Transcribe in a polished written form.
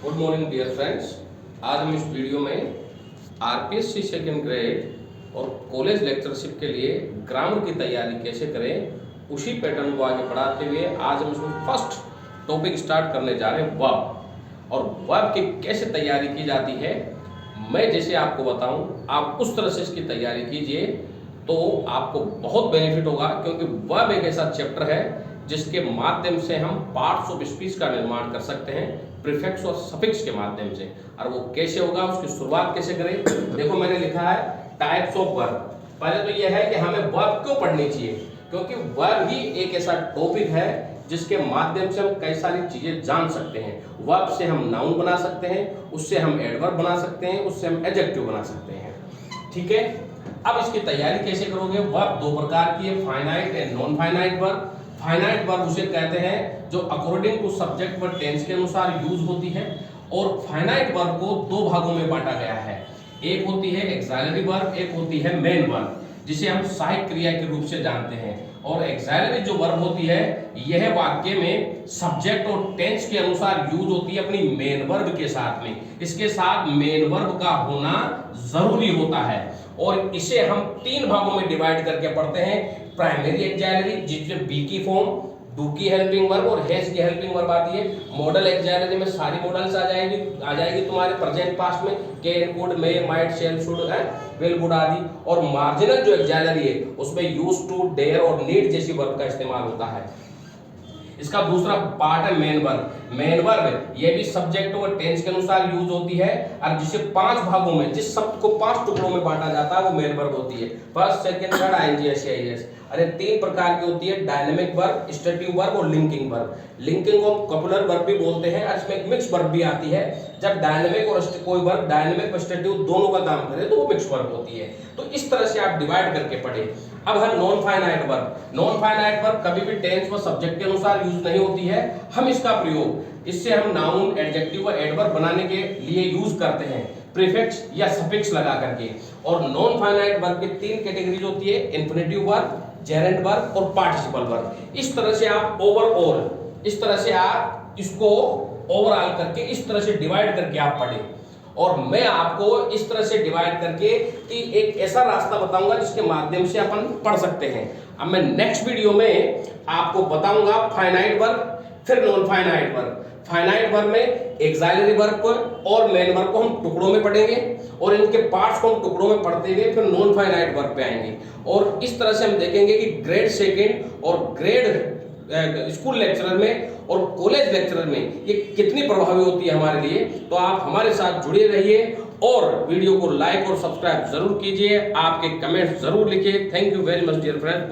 Good morning dear friends. आज हम इस वीडियो में आरपीएससी सेकेंड ग्रेड और कॉलेज लेक्चरशिप के लिए ग्रामर की तैयारी कैसे करें उसी पैटर्न को आगे बढ़ाते हुए आज हम इसमें फर्स्ट टॉपिक स्टार्ट करने जा रहे हैं वर्ब। और वर्ब की कैसे तैयारी की जाती है मैं जैसे आपको बताऊं आप उस तरह से इसकी तैयारी कीजिए तो आपको बहुत बेनिफिट होगा, क्योंकि वर्ब एक ऐसा चैप्टर है जिसके माध्यम से हम पार्ट्स ऑफ स्पीच का निर्माण कर सकते हैं प्रीफिक्स और सफिक्स के माध्यम से। और वो कैसे होगा, उसकी शुरुआत कैसे करें। देखो मैंने लिखा है टाइप्स ऑफ वर्ब। पहले तो यह है कि हमें वर्ब क्यों पढ़नी चाहिए, क्योंकि वर्ब ही एक ऐसा टॉपिक है जिसके माध्यम से हम कई सारी चीजें जान सकते हैं। वर्ब से हम नाउन बना सकते हैं, उससे हम एडवर्ब बना सकते हैं, उससे हम एडजेक्टिव बना सकते हैं। ठीक है, अब इसकी तैयारी कैसे करोगे। वर्ब दो प्रकार की है, finite and non finite verb. Finite verb उसे कहते हैं जो अकॉर्डिंग टू सब्जेक्ट व टेंस के अनुसार यूज होती है। और फाइनाइट वर्ब को दो भागों में बांटा गया है, एक होती है एक्सिलरी वर्ब, एक होती है मेन वर्ब, जिसे हम सहायक क्रिया के रूप से जानते हैं। और एक्सिलरी जो वर्ब होती है यह वाक्य में सब्जेक्ट और टेंस के अनुसार यूज होती है अपनी मेन वर्ब के साथ में। इसके साथ मेन वर्ब का होना जरूरी होता है और इसे हम तीन भागों में डिवाइड करके पढ़ते हैं। प्राइमरी एक्सिलरी जिसमें बी की फॉर्म, डू की हेल्पिंग वर्ब और हैज की हेल्पिंग वर्ब आती है। मॉडल एक्सिलरी में सारी मॉडल्स आ जाएगी तुम्हारे प्रेजेंट पास्ट में, can, could, may, might, shall, should, will, would आदि। और मार्जिनल जो एक्सिलरी है उसमें यूज टू, डेयर और नीड जैसी वर्ब का इस्तेमाल होता है। इसका दूसरा पार्ट है मेन वर्ब। मेन वर्ब ये भी सब्जेक्ट और टेंस के अनुसार यूज होती है और जिसे पांच भागों में, जिस शब्द को पांच टुकड़ों में बांटा जाता है वो मेन वर्ब होती है। First, second, third, ING, SES. अरे तीन प्रकार की होती है, डायनेमिक वर्ब, स्टैटिक वर्ब और लिंकिंग वर्ब। लिंकिंग को कपुलर वर्ब भी बोलते हैं। इसमें एक मिक्स वर्ब भी आती है। जब डायनेमिक और कोई वर्ब डायनेमिक और स्टैटिक दोनों का काम करे तो वो मिक्स वर्ब होती है। तो इस तरह से आप डिवाइड करके पढ़े। अब है non finite verb. Non finite verb कभी भी टेंस व सब्जेक्ट के अनुसार यूज नहीं होती है। हम इसका प्रयोग, इससे हम नाउन, एडजेक्टिव व एडवर्ब बनाने के लिए यूज करते हैं प्रीफिक्स या सफिक्स लगा करके। और नॉन फाइनाइट वर्ब की तीन कैटेगरीज होती है, इंफिनिटिव वर्ब, जेरेंट वर्ब और पार्टिसिपल वर्ब। इस तरह से आप ओवरऑल, इस तरह से आप इसको ओवरऑल करके इस तरह से डिवाइड करके आप पढ़ें। और मैं आपको इस तरह से डिवाइड करके कि एक ऐसा रास्ता बताऊंगा जिसके माध्यम से अपन पढ़ सकते हैं। अब मैं नेक्स्ट वीडियो में आपको बताऊंगा फाइनाइट वर्ब, फिर non finite verb. Finite verb में एक्सिलरी वर्ब को और मेन वर्ब को हम टुकड़ों में पढ़ेंगे और इनके पार्ट्स को हम टुकड़ों में पढ़ते हुए फिर नॉन फाइनाइट वर्ब पे आएंगे। और इस तरह से हम देखेंगे कि ग्रेड सेकेंड और ग्रेड स्कूल लेक्चरर में और कॉलेज लेक्चरर में ये कितनी प्रभावी होती है हमारे लिए। तो आप हमारे साथ जुड़े रहिए और वीडियो को लाइक और सब्सक्राइब जरूर कीजिए, आपके कमेंट्स जरूर लिखिए। Thank you very much dear friends.